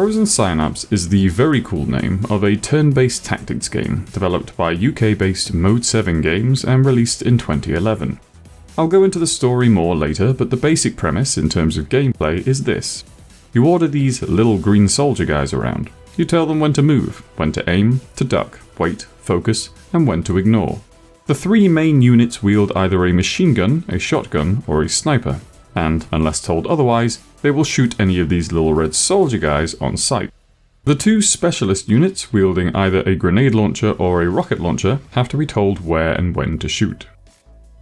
Frozen Synapse is the very cool name of a turn-based tactics game developed by UK-based Mode 7 Games and released in 2011. I'll go into the story more later, but the basic premise in terms of gameplay is this. You order these little green soldier guys around. You tell them when to move, when to aim, to duck, wait, focus, and when to ignore. The three main units wield either a machine gun, a shotgun, or a sniper, and, unless told otherwise, they will shoot any of these little red soldier guys on sight. The two specialist units wielding either a grenade launcher or a rocket launcher have to be told where and when to shoot.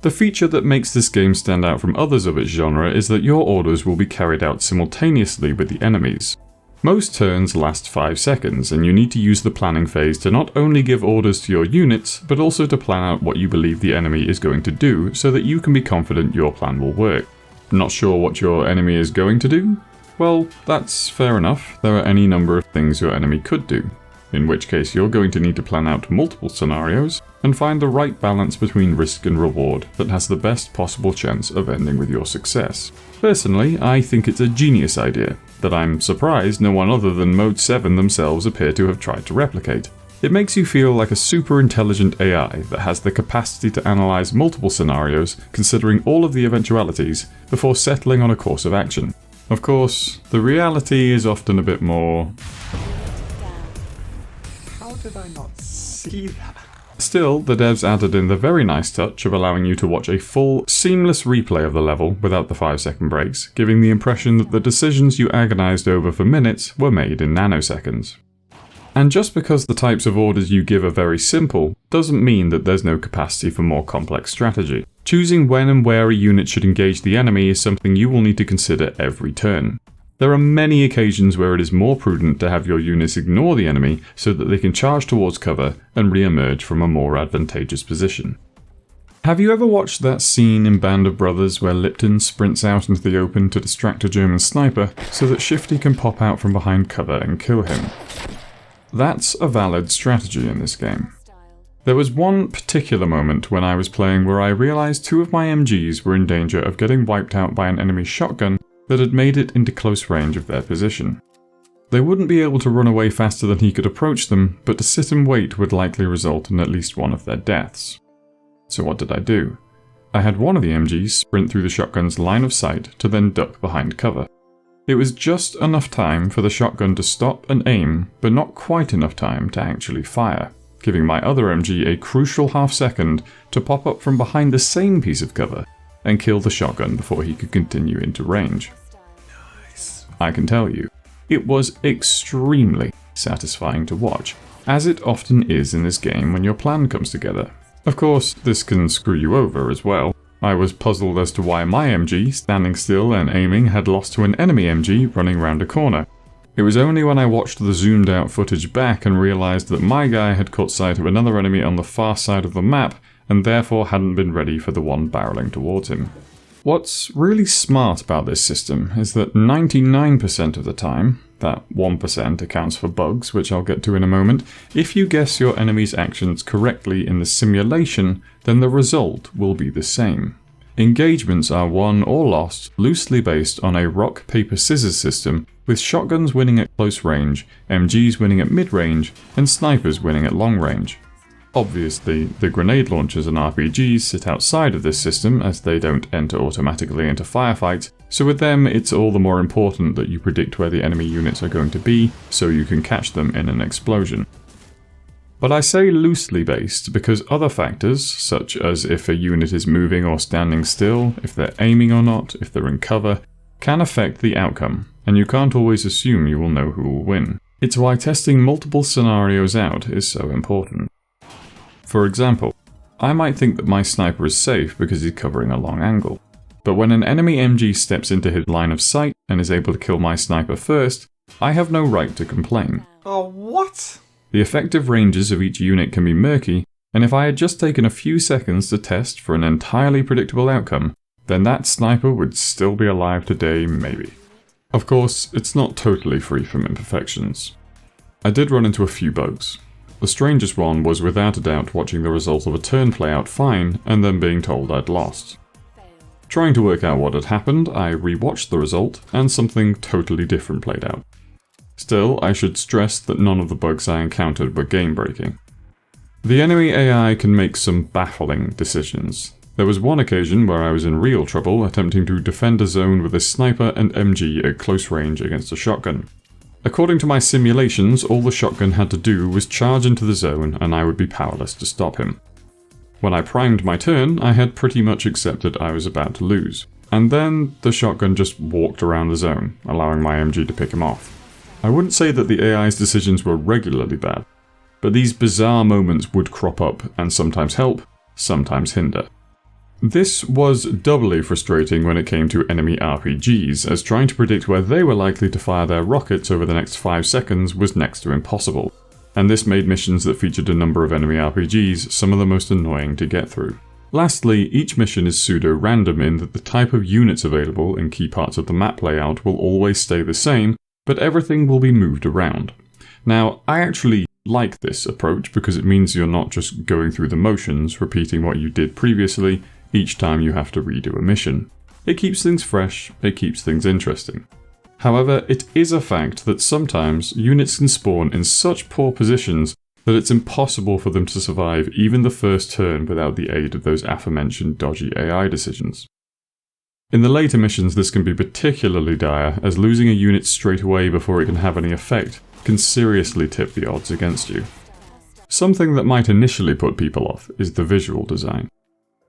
The feature that makes this game stand out from others of its genre is that your orders will be carried out simultaneously with the enemies. Most turns last 5 seconds, and you need to use the planning phase to not only give orders to your units, but also to plan out what you believe the enemy is going to do so that you can be confident your plan will work. Not sure what your enemy is going to do? Well, that's fair enough. There are any number of things your enemy could do, in which case you're going to need to plan out multiple scenarios and find the right balance between risk and reward that has the best possible chance of ending with your success. Personally, I think it's a genius idea that I'm surprised no one other than Mode 7 themselves appear to have tried to replicate. It makes you feel like a super intelligent AI that has the capacity to analyze multiple scenarios, considering all of the eventualities, before settling on a course of action. Of course, the reality is often a bit more... How did I not see that? Still, the devs added in the very nice touch of allowing you to watch a full, seamless replay of the level without the 5-second breaks, giving the impression that the decisions you agonized over for minutes were made in nanoseconds. And just because the types of orders you give are very simple, doesn't mean that there's no capacity for more complex strategy. Choosing when and where a unit should engage the enemy is something you will need to consider every turn. There are many occasions where it is more prudent to have your units ignore the enemy so that they can charge towards cover and re-emerge from a more advantageous position. Have you ever watched that scene in Band of Brothers where Lipton sprints out into the open to distract a German sniper so that Shifty can pop out from behind cover and kill him? That's a valid strategy in this game. There was one particular moment when I was playing where I realised two of my MGs were in danger of getting wiped out by an enemy shotgun that had made it into close range of their position. They wouldn't be able to run away faster than he could approach them, but to sit and wait would likely result in at least one of their deaths. So what did I do? I had one of the MGs sprint through the shotgun's line of sight to then duck behind cover. It was just enough time for the shotgun to stop and aim, but not quite enough time to actually fire, giving my other MG a crucial half-second to pop up from behind the same piece of cover and kill the shotgun before he could continue into range. Nice. I can tell you, it was extremely satisfying to watch, as it often is in this game when your plan comes together. Of course, this can screw you over as well. I was puzzled as to why my MG, standing still and aiming, had lost to an enemy MG running round a corner. It was only when I watched the zoomed out footage back and realised that my guy had caught sight of another enemy on the far side of the map and therefore hadn't been ready for the one barreling towards him. What's really smart about this system is that 99% of the time, that 1% accounts for bugs, which I'll get to in a moment, if you guess your enemy's actions correctly in the simulation, then the result will be the same. Engagements are won or lost loosely based on a rock, paper, scissors system, with shotguns winning at close range, MGs winning at mid-range, and snipers winning at long range. Obviously, the grenade launchers and RPGs sit outside of this system as they don't enter automatically into firefights, so with them it's all the more important that you predict where the enemy units are going to be so you can catch them in an explosion. But I say loosely based because other factors, such as if a unit is moving or standing still, if they're aiming or not, if they're in cover, can affect the outcome, and you can't always assume you will know who will win. It's why testing multiple scenarios out is so important. For example, I might think that my sniper is safe because he's covering a long angle. But when an enemy MG steps into his line of sight and is able to kill my sniper first, I have no right to complain. Oh, what? The effective ranges of each unit can be murky, and if I had just taken a few seconds to test for an entirely predictable outcome, then that sniper would still be alive today, maybe. Of course, it's not totally free from imperfections. I did run into a few bugs. The strangest one was without a doubt watching the result of a turn play out fine and then being told I'd lost. Trying to work out what had happened, I rewatched the result and something totally different played out. Still, I should stress that none of the bugs I encountered were game-breaking. The enemy AI can make some baffling decisions. There was one occasion where I was in real trouble attempting to defend a zone with a sniper and MG at close range against a shotgun. According to my simulations, all the shotgun had to do was charge into the zone and I would be powerless to stop him. When I primed my turn, I had pretty much accepted I was about to lose. And then the shotgun just walked around the zone, allowing my MG to pick him off. I wouldn't say that the AI's decisions were regularly bad, but these bizarre moments would crop up and sometimes help, sometimes hinder. This was doubly frustrating when it came to enemy RPGs, as trying to predict where they were likely to fire their rockets over the next 5 seconds was next to impossible, and this made missions that featured a number of enemy RPGs some of the most annoying to get through. Lastly, each mission is pseudo-random in that the type of units available in key parts of the map layout will always stay the same, but everything will be moved around. Now, I actually like this approach because it means you're not just going through the motions, repeating what you did previously each time you have to redo a mission. It keeps things fresh, it keeps things interesting. However, it is a fact that sometimes units can spawn in such poor positions that it's impossible for them to survive even the first turn without the aid of those aforementioned dodgy AI decisions. In the later missions this can be particularly dire, as losing a unit straight away before it can have any effect can seriously tip the odds against you. Something that might initially put people off is the visual design.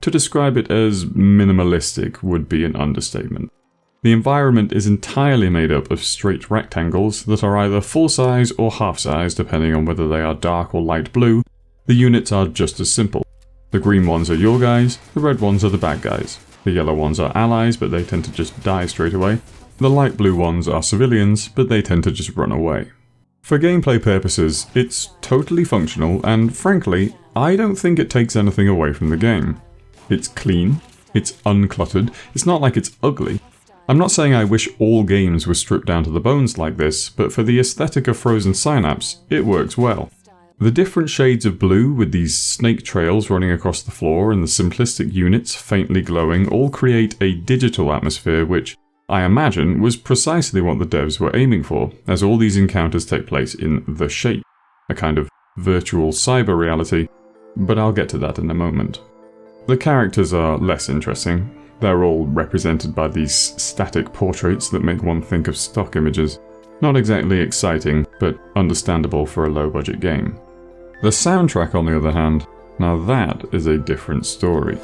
To describe it as minimalistic would be an understatement. The environment is entirely made up of straight rectangles that are either full-size or half-size depending on whether they are dark or light blue. The units are just as simple. The green ones are your guys, the red ones are the bad guys. The yellow ones are allies, but they tend to just die straight away. The light blue ones are civilians, but they tend to just run away. For gameplay purposes, it's totally functional, and frankly, I don't think it takes anything away from the game. It's clean, it's uncluttered, it's not like it's ugly. I'm not saying I wish all games were stripped down to the bones like this, but for the aesthetic of Frozen Synapse, it works well. The different shades of blue with these snake trails running across the floor and the simplistic units faintly glowing all create a digital atmosphere which, I imagine, was precisely what the devs were aiming for, as all these encounters take place in the shape, a kind of virtual cyber reality, but I'll get to that in a moment. The characters are less interesting. They're all represented by these static portraits that make one think of stock images. Not exactly exciting, but understandable for a low-budget game. The soundtrack, on the other hand, now that is a different story.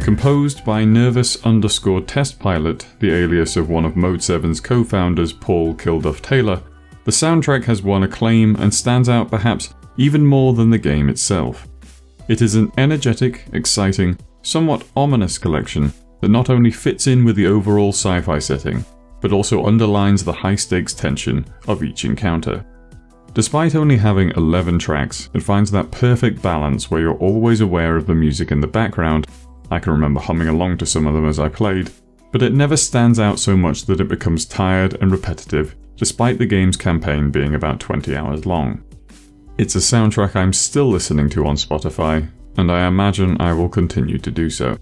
Composed by Nervous_Test-Pilot, the alias of one of Mode 7's co-founders Paul Kilduff-Taylor, the soundtrack has won acclaim and stands out perhaps even more than the game itself. It is an energetic, exciting, somewhat ominous collection that not only fits in with the overall sci-fi setting, but also underlines the high-stakes tension of each encounter. Despite only having 11 tracks, it finds that perfect balance where you're always aware of the music in the background. I can remember humming along to some of them as I played, but it never stands out so much that it becomes tired and repetitive, despite the game's campaign being about 20 hours long. It's a soundtrack I'm still listening to on Spotify, and I imagine I will continue to do so.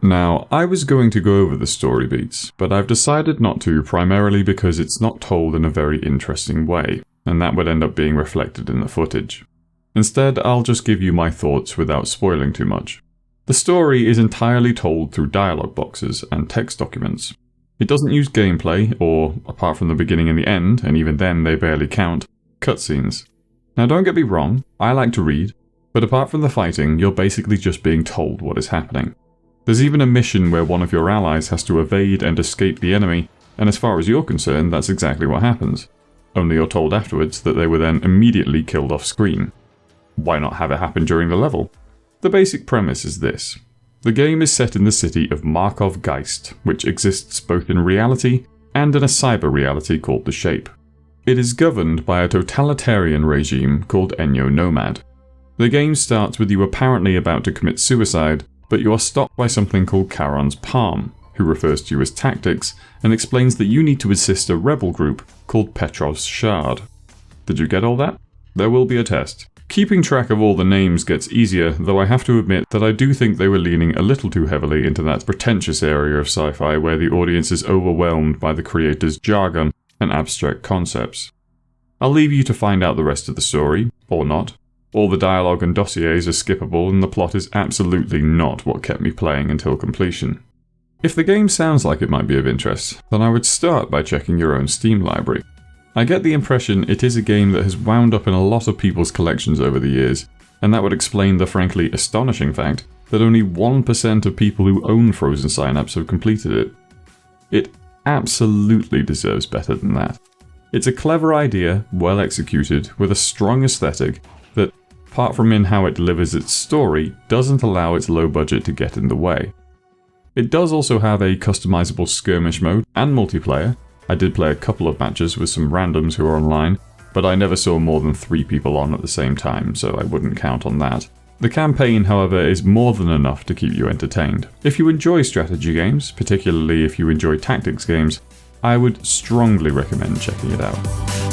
Now, I was going to go over the story beats, but I've decided not to primarily because it's not told in a very interesting way, and that would end up being reflected in the footage. Instead, I'll just give you my thoughts without spoiling too much. The story is entirely told through dialogue boxes and text documents. It doesn't use gameplay, or, apart from the beginning and the end, and even then they barely count, cutscenes. Now don't get me wrong, I like to read, but apart from the fighting, you're basically just being told what is happening. There's even a mission where one of your allies has to evade and escape the enemy, and as far as you're concerned, that's exactly what happens. Only you're told afterwards that they were then immediately killed off screen. Why not have it happen during the level? The basic premise is this. The game is set in the city of Markov Geist, which exists both in reality and in a cyber reality called the Shape. It is governed by a totalitarian regime called Ennio Nomad. The game starts with you apparently about to commit suicide, but you are stopped by something called Charon's Palm, who refers to you as Tactics, and explains that you need to assist a rebel group called Petrov's Shard. Did you get all that? There will be a test. Keeping track of all the names gets easier, though I have to admit that I do think they were leaning a little too heavily into that pretentious area of sci-fi where the audience is overwhelmed by the creator's jargon and abstract concepts. I'll leave you to find out the rest of the story, or not. All the dialogue and dossiers are skippable, and the plot is absolutely not what kept me playing until completion. If the game sounds like it might be of interest, then I would start by checking your own Steam library. I get the impression it is a game that has wound up in a lot of people's collections over the years, and that would explain the frankly astonishing fact that only 1% of people who own Frozen Synapse have completed it. It absolutely deserves better than that. It's a clever idea, well executed, with a strong aesthetic that, apart from in how it delivers its story, doesn't allow its low budget to get in the way. It does also have a customizable skirmish mode and multiplayer. I did play a couple of matches with some randoms who are online, but I never saw more than 3 people on at the same time, so I wouldn't count on that. The campaign, however, is more than enough to keep you entertained. If you enjoy strategy games, particularly if you enjoy tactics games, I would strongly recommend checking it out.